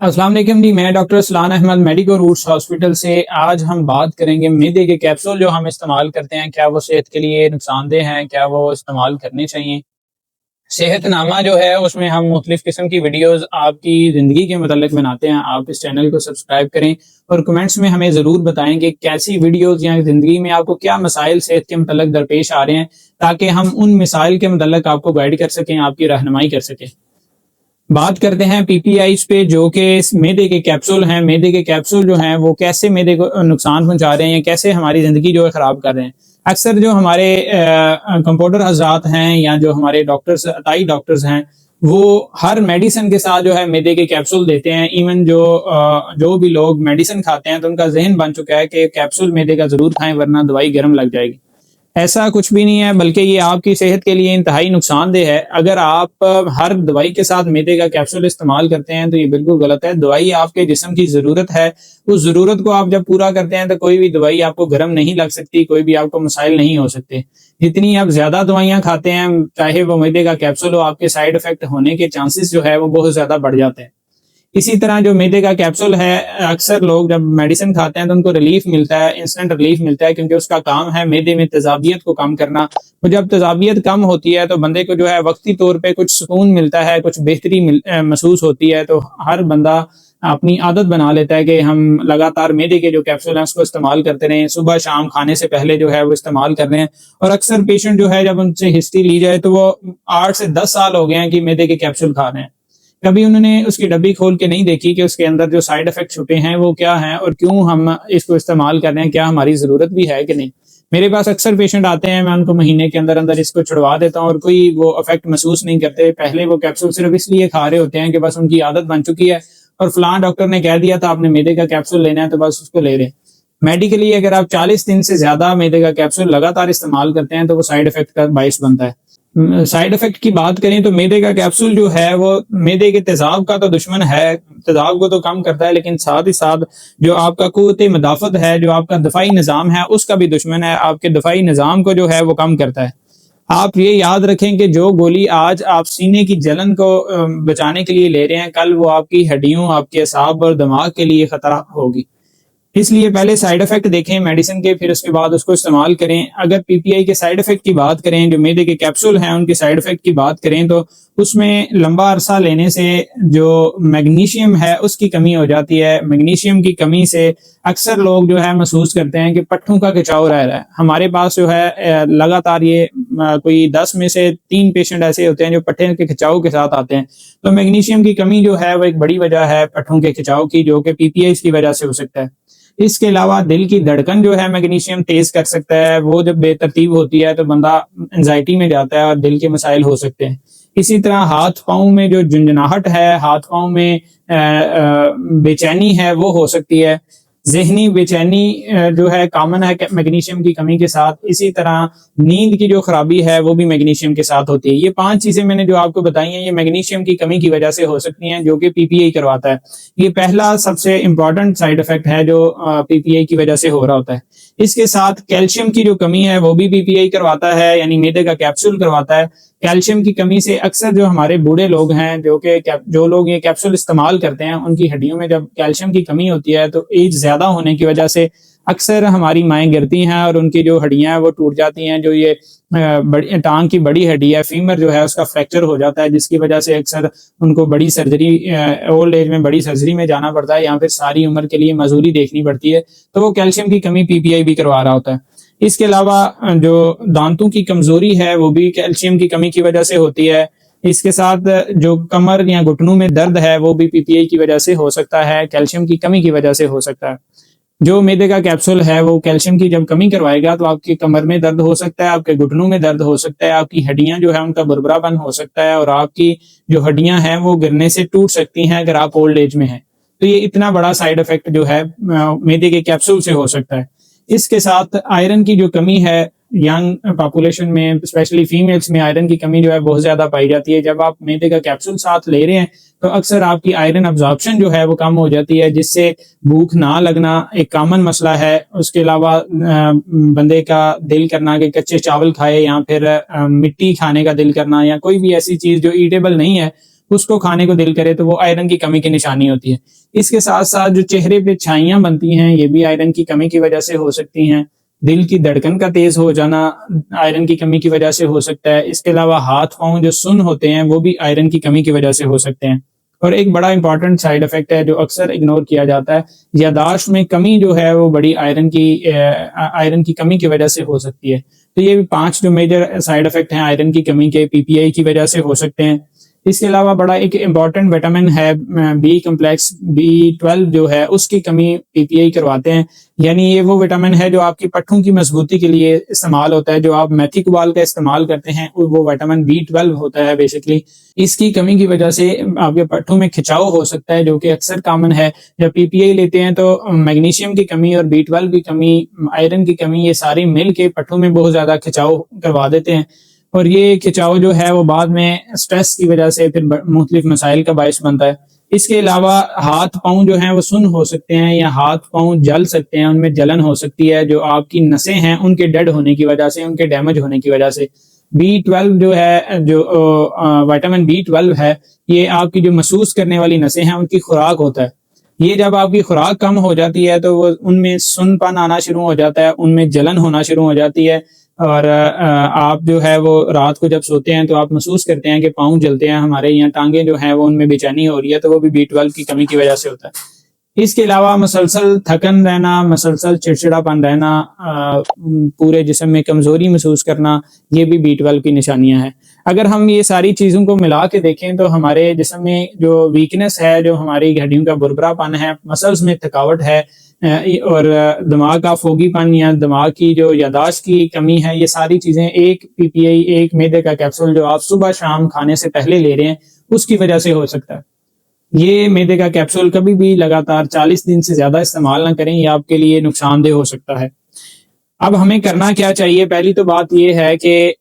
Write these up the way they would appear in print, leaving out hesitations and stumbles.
अस्सलाम वालेकुम जी, मैं doctor Salan Ahmed medico roots hospital से। आज हम बात करेंगे मैदे के कैप्सूल जो हम इस्तेमाल करते हैं, क्या वो सेहत के लिए नुकसानदेह हैं, क्या वो इस्तेमाल करने चाहिए। सेहतनामा जो है उसमें हम मुख्तलिफ किस्म की वीडियोस आपकी ज़िंदगी के मतलब बनाते हैं। आप इस चैनल को सब्सक्राइब करें और कमेंट्स में हमें ज़रूर बताएं कि कैसी वीडियोस या ज़िंदगी में आपको क्या मसाइल सेहत के मतलब दरपेश आ रहे हैं, ताकि हम उन मसाइल के मतलब आपको गाइड कर सकें, आपकी रहनुमाई कर सकें। बात करते हैं पीपीआईज पे, जो कि मैदे के कैप्सूल हैं। मैदे के कैप्सूल जो हैं वो कैसे मैदे को नुकसान पहुंचा रहे हैं, कैसे हमारी ज़िंदगी जो है ख़राब कर रहे हैं। अक्सर जो हमारे कंपाउंडर हजरात हैं या जो हमारे डॉक्टर्स, अताई डॉक्टर्स हैं, वो हर मेडिसिन के साथ जो है मैदे के कैप्सूल देते हैं। इवन जो भी लोग मेडिसिन खाते हैं तो उनका जहन बन चुका है कि कैप्सूल मैदे का ज़रूर खाएं वरना दवाई गर्म लग जाएगी। ऐसा कुछ भी नहीं है, बल्कि ये आपकी सेहत के लिए इंतहाई नुकसानदेह है। अगर आप हर दवाई के साथ मैदे का कैप्सूल इस्तेमाल करते हैं तो ये बिल्कुल गलत है। दवाई आपके जिस्म की ज़रूरत है, उस ज़रूरत को आप जब पूरा करते हैं तो कोई भी दवाई आपको गर्म नहीं लग सकती, कोई भी आपको मसाइल नहीं हो सकते। जितनी आप ज़्यादा दवाइयाँ खाते हैं, चाहे वो मैदे का कैप्सूल हो, आपके साइड इफेक्ट होने के चांसेस जो है वो बहुत ज़्यादा बढ़ जाते हैं। इसी तरह जो मैदे का कैप्सूल है, अक्सर लोग जब मेडिसिन खाते हैं तो उनको रिलीफ मिलता है, इंस्टेंट रिलीफ मिलता है, क्योंकि उसका काम है मैदे में तेजाबियत को कम करना। तो जब तेजाबियत कम होती है तो बंदे को जो है वक्ती तौर पे कुछ सुकून मिलता है, कुछ बेहतरी महसूस होती है। तो हर बंदा अपनी आदत बना लेता है कि हम लगातार मैदे के जो कैप्सूल हैं उसको इस्तेमाल करते रहें, सुबह शाम खाने से पहले जो है वो इस्तेमाल कर रहे हैं। और अक्सर पेशेंट जो है, जब उनसे हिस्ट्री ली जाए तो वो 8 से 10 साल हो गए हैं कि मैदे के कैप्सूल खा रहे हैं। कभी उन्होंने उसकी डब्बी खोल के नहीं देखी कि उसके अंदर जो साइड इफेक्ट छुपे हैं वो क्या हैं और क्यों हम इसको इस्तेमाल कर रहे हैं, क्या हमारी ज़रूरत भी है कि नहीं। मेरे पास अक्सर पेशेंट आते हैं, मैं उनको महीने के अंदर अंदर इसको छुड़वा देता हूँ और कोई वो इफेक्ट महसूस नहीं करते। पहले वो कैप्सूल सिर्फ इसलिए खा रहे होते हैं कि बस उनकी आदत बन चुकी है और फलां डॉक्टर ने कह दिया था आपने मैदे का कैप्सूल लेना है तो बस उसको ले रहे हैं। मेडिकली अगर आप 40 दिन से ज्यादा मैदे का कैप्सूल लगातार इस्तेमाल करते हैं तो वो साइड इफेक्ट का बाइस बनता है। साइड इफेक्ट की बात करें तो मैदे का कैप्सूल जो है वो मैदे के तेजाब का तो दुश्मन है, तेजाब को तो कम करता है, लेकिन साथ ही साथ जो आपका कुव्वत मदाफत है, जो आपका दफाई निज़ाम है, उसका भी दुश्मन है। आपके दफाई निज़ाम को जो है वो कम करता है। आप ये याद रखें कि जो गोली आज आप सीने की जलन को बचाने के लिए ले रहे हैं, कल वो आपकी हड्डियों, आपके असाब और दिमाग के लिए खतरा होगी। इसलिए पहले साइड इफेक्ट देखें मेडिसिन के, फिर उसके बाद उसको इस्तेमाल करें। अगर पीपीआई के साइड इफेक्ट की बात करें, जो मैदे के कैप्सूल हैं उनके साइड इफेक्ट की बात करें, तो उसमें लंबा अरसा लेने से जो मैग्नीशियम है उसकी कमी हो जाती है। मैग्नीशियम की कमी से अक्सर लोग जो है महसूस करते हैं कि पट्ठों का खिंचाव रह रहा है। हमारे पास जो है लगातार ये कोई 10 में से 3 पेशेंट ऐसे होते हैं जो पट्ठे के खिंचाव के साथ आते हैं। तो मैग्नीशियम की कमी जो है वो एक बड़ी वजह है पट्ठों के खिंचाव की, जो कि पीपीआई की वजह से हो सकता है। इसके अलावा दिल की धड़कन जो है मैग्नीशियम तेज कर सकता है। वो जब बेतरतीब होती है तो बंदा एंजाइटी में जाता है और दिल के मसाइल हो सकते हैं। इसी तरह हाथ पाँव में जो झुंझुनाहट है, हाथ पाँव में बेचैनी है, वो हो सकती है। ज़हनी बेचैनी जो है कॉमन है मैग्नीशियम की कमी के साथ। इसी तरह नींद की जो खराबी है वो भी मैग्नीशियम के साथ होती है। ये 5 चीजें मैंने जो आपको बताई हैं ये मैग्नीशियम की कमी की वजह से हो सकती हैं, जो कि पीपीआई करवाता है। ये पहला सबसे इंपॉर्टेंट साइड इफेक्ट है जो पीपीआई की वजह से हो रहा होता है। इसके साथ कैल्शियम की जो कमी है वो भी पीपीआई करवाता है, यानी मैदे का कैप्सूल करवाता है। कैल्शियम की कमी से अक्सर जो हमारे बूढ़े लोग हैं, जो लोग ये कैप्सूल इस्तेमाल करते हैं, उनकी हड्डियों में जब कैल्शियम की कमी होती है तो एज ज्यादा होने की वजह से अक्सर हमारी माएँ गिरती हैं और उनकी जो हड्डियां हैं वो टूट जाती हैं। जो ये टांग की बड़ी हड्डी है, फीमर जो है, उसका फ्रैक्चर हो जाता है, जिसकी वजह से अक्सर उनको बड़ी सर्जरी, ओल्ड एज में बड़ी सर्जरी में जाना पड़ता है या फिर सारी उम्र के लिए मजदूरी देखनी पड़ती है। तो वो कैल्शियम की कमी पीपीआई भी करवा रहा होता है। इसके अलावा जो दांतों की कमजोरी है वो भी कैल्शियम की कमी की वजह से होती है। इसके साथ जो कमर या घुटनों में दर्द है वो भी पीपीआई की वजह से हो सकता है, कैल्शियम की कमी की वजह से हो सकता है। जो मैदे का कैप्सूल है वो कैल्शियम की जब कमी करवाएगा तो आपकी कमर में दर्द हो सकता है, आपके घुटनों में दर्द हो सकता है, आपकी हड्डियां जो है उनका बुरबुरापन हो सकता है और आपकी जो हड्डियां हैं वो गिरने से टूट सकती हैं अगर आप ओल्ड एज में हैं। तो ये इतना बड़ा साइड इफेक्ट जो है मैदे के कैप्सूल से हो सकता है। इसके साथ आयरन की जो कमी है, यंग पॉपुलेशन में स्पेशली फीमेल्स में आयरन की कमी जो है बहुत ज्यादा पाई जाती है। जब आप मैदे का कैप्सूल साथ ले रहे हैं तो अक्सर आपकी आयरन अब्जॉर्प्शन जो है वो कम हो जाती है, जिससे भूख ना लगना एक कॉमन मसला है। उसके अलावा बंदे का दिल करना कि कच्चे चावल खाए या फिर मिट्टी खाने का दिल करना या कोई भी ऐसी चीज जो ईटेबल नहीं है اس کو کھانے کو دل کرے تو وہ آئرن کی کمی کی نشانی ہوتی ہے۔ اس کے ساتھ ساتھ جو چہرے پہ چھائیاں بنتی ہیں یہ بھی آئرن کی کمی کی وجہ سے ہو سکتی ہیں۔ دل کی دھڑکن کا تیز ہو جانا آئرن کی کمی کی وجہ سے ہو سکتا ہے۔ اس کے علاوہ ہاتھ پاؤں جو سن ہوتے ہیں وہ بھی آئرن کی کمی کی وجہ سے ہو سکتے ہیں۔ اور ایک بڑا امپورٹنٹ سائیڈ افیکٹ ہے جو اکثر اگنور کیا جاتا ہے، یاداشت میں کمی جو ہے وہ بڑی آئرن کی کمی کی وجہ سے ہو سکتی ہے۔ تو یہ 5 جو میجر سائیڈ افیکٹ ہیں آئرن کی کمی کے PPI کی وجہ سے ہو سکتے ہیں۔ اس کے علاوہ بڑا ایک امپورٹنٹ وٹامن ہے بی کمپلیکس B12 جو ہے اس کی کمی PPI کرواتے ہیں، یعنی یہ وہ وٹامن ہے جو آپ کی پٹھوں کی مضبوطی کے لیے استعمال ہوتا ہے۔ جو آپ میتھی کوبال کا استعمال کرتے ہیں وہ وٹامن B12 ہوتا ہے بیسیکلی۔ اس کی کمی کی وجہ سے آپ کے پٹھوں میں کھچاؤ ہو سکتا ہے جو کہ اکثر کامن ہے۔ جب PPI لیتے ہیں تو میگنیشیم کی کمی اور B12 کی کمی، آئرن کی کمی، یہ ساری مل کے پٹھوں میں بہت زیادہ کھچاؤ کروا دیتے ہیں، اور یہ کھچاؤ جو ہے وہ بعد میں سٹریس کی وجہ سے پھر مختلف مسائل کا باعث بنتا ہے۔ اس کے علاوہ ہاتھ پاؤں جو ہیں وہ سن ہو سکتے ہیں یا ہاتھ پاؤں جل سکتے ہیں، ان میں جلن ہو سکتی ہے جو آپ کی نسیں ہیں ان کے ڈیڈ ہونے کی وجہ سے، ان کے ڈیمیج ہونے کی وجہ سے۔ B12 جو ہے، جو وٹامن B12 ہے، یہ آپ کی جو محسوس کرنے والی نسیں ہیں ان کی خوراک ہوتا ہے۔ یہ جب آپ کی خوراک کم ہو جاتی ہے تو وہ ان میں سن پن آنا شروع ہو جاتا ہے، ان میں جلن ہونا شروع ہو جاتی ہے، اور آپ جو ہے وہ رات کو جب سوتے ہیں تو آپ محسوس کرتے ہیں کہ پاؤں جلتے ہیں، ہمارے یہاں ٹانگیں جو ہیں وہ ان میں بے چینی ہو رہی ہے، تو وہ بھی B12 کی کمی کی وجہ سے ہوتا ہے۔ اس کے علاوہ مسلسل تھکن رہنا، مسلسل چڑچڑا پن رہنا، پورے جسم میں کمزوری محسوس کرنا، یہ بھی B12 کی نشانیاں ہیں۔ اگر ہم یہ ساری چیزوں کو ملا کے دیکھیں تو ہمارے جسم میں جو ویکنس ہے، جو ہماری ہڈیوں کا بربرا پن ہے، مسلز میں تھکاوٹ ہے، اور دماغ کا فوگی پن یا دماغ کی جو یاداشت کی کمی ہے، یہ ساری چیزیں ایک PPI، ایک میدے کا کیپسول جو آپ صبح شام کھانے سے پہلے لے رہے ہیں اس کی وجہ سے ہو سکتا ہے۔ یہ میدے کا کیپسول کبھی بھی لگاتار 40 دن سے زیادہ استعمال نہ کریں، یہ آپ کے لیے نقصان دہ ہو سکتا ہے۔ اب ہمیں کرنا کیا چاہیے؟ پہلی تو بات یہ ہے کہ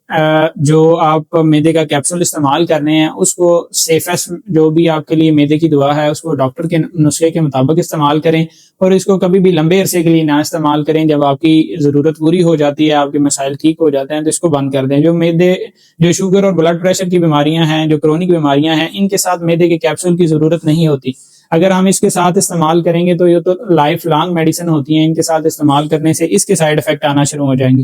جو آپ میدے کا کیپسول استعمال کر رہے ہیں اس کو سیفسٹ، جو بھی آپ کے لیے میدے کی دوا ہے اس کو ڈاکٹر کے نسخے کے مطابق استعمال کریں، اور اس کو کبھی بھی لمبے عرصے کے لیے نہ استعمال کریں۔ جب آپ کی ضرورت پوری ہو جاتی ہے، آپ کے مسائل ٹھیک ہو جاتے ہیں تو اس کو بند کر دیں۔ جو شوگر اور بلڈ پریشر کی بیماریاں ہیں، جو کرونک بیماریاں ہیں، ان کے ساتھ میدے کے کیپسول کی ضرورت نہیں ہوتی۔ اگر ہم اس کے ساتھ استعمال کریں گے تو یہ تو لائف لانگ میڈیسن ہوتی ہیں، ان کے ساتھ استعمال کرنے سے اس کے سائیڈ افیکٹ آنا شروع ہو جائیں گے۔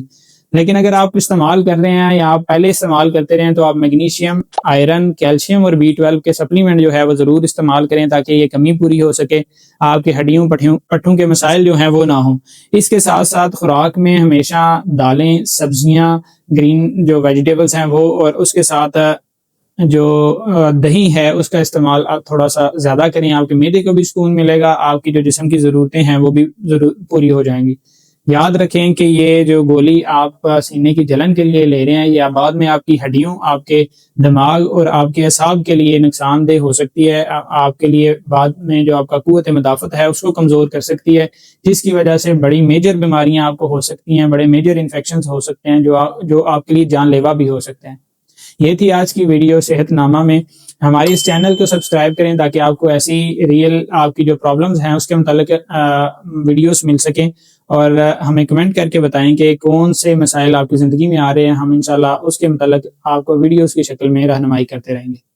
لیکن اگر آپ استعمال کر رہے ہیں یا آپ پہلے استعمال کرتے رہے ہیں تو آپ میگنیشیم، آئرن، کیلشیم اور B12 کے سپلیمنٹ جو ہے وہ ضرور استعمال کریں تاکہ یہ کمی پوری ہو سکے، آپ کے ہڈیوں پٹھوں کے مسائل جو ہیں وہ نہ ہوں۔ اس کے ساتھ ساتھ خوراک میں ہمیشہ دالیں، سبزیاں، گرین جو ویجیٹیبلز ہیں وہ، اور اس کے ساتھ جو دہی ہے اس کا استعمال آپ تھوڑا سا زیادہ کریں، آپ کے معدے کو بھی سکون ملے گا، آپ کی جو جسم کی ضرورتیں ہیں وہ بھی پوری ہو جائیں گی۔ یاد رکھیں کہ یہ جو گولی آپ سینے کی جلن کے لیے لے رہے ہیں یا بعد میں آپ کی ہڈیوں، آپ کے دماغ اور آپ کے اعصاب کے لیے نقصان دہ ہو سکتی ہے، آپ کے لیے بعد میں جو آپ کا قوت مدافعت ہے اس کو کمزور کر سکتی ہے، جس کی وجہ سے بڑی میجر بیماریاں آپ کو ہو سکتی ہیں، بڑے میجر انفیکشنز ہو سکتے ہیں جو آپ کے لیے جان لیوا بھی ہو سکتے ہیں۔ یہ تھی آج کی ویڈیو صحت نامہ میں۔ ہماری اس چینل کو سبسکرائب کریں تاکہ آپ کو ایسی ریئل آپ کی جو پرابلمز ہیں اس کے متعلق ویڈیوز مل سکیں، اور ہمیں کمنٹ کر کے بتائیں کہ کون سے مسائل آپ کی زندگی میں آ رہے ہیں، ہم انشاءاللہ اس کے متعلق آپ کو ویڈیوز کی شکل میں رہنمائی کرتے رہیں گے۔